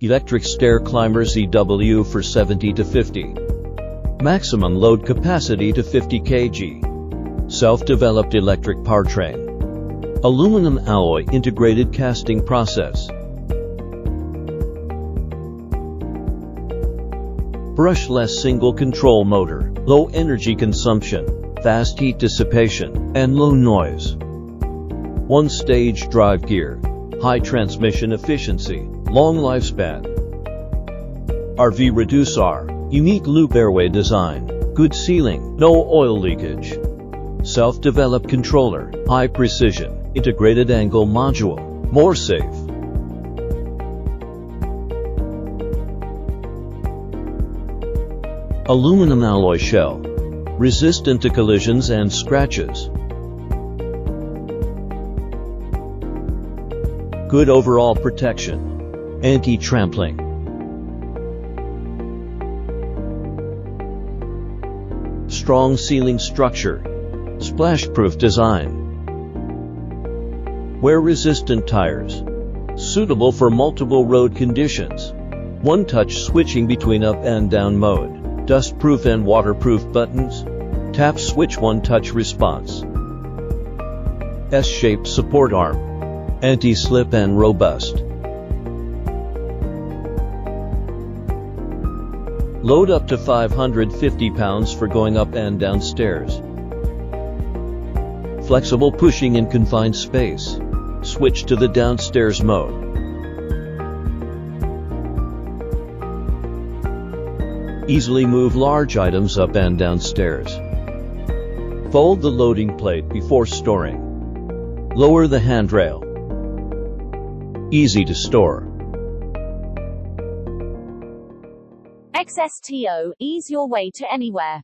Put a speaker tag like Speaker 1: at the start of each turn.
Speaker 1: Electric stair climber ZW47250. Maximum load capacity to 50 kg. Self-developed electric powertrain. Aluminum alloy integrated casting process. Brushless single control motor, low energy consumption, fast heat dissipation, and low noise. One-stage drive gear, high transmission efficiency, long lifespan. RV Reducer, unique loop airway design, good sealing, no oil leakage. Self-developed controller, high precision, integrated angle module, more safe. Aluminum alloy shell, resistant to collisions and scratches. Good overall protection, anti-trampling. Strong sealing structure, splash-proof design. Wear-resistant tires, suitable for multiple road conditions. One-touch switching between up and down mode, dust-proof and waterproof buttons. Tap switch one-touch response. S-shaped support arm, anti-slip and robust. Load up to 550 pounds for going up and down stairs. Flexible pushing in confined space. Switch to the downstairs mode. Easily move large items up and down stairs. Fold the loading plate before storing. Lower the handrail. Easy to store.
Speaker 2: XSTO, ease your way to anywhere.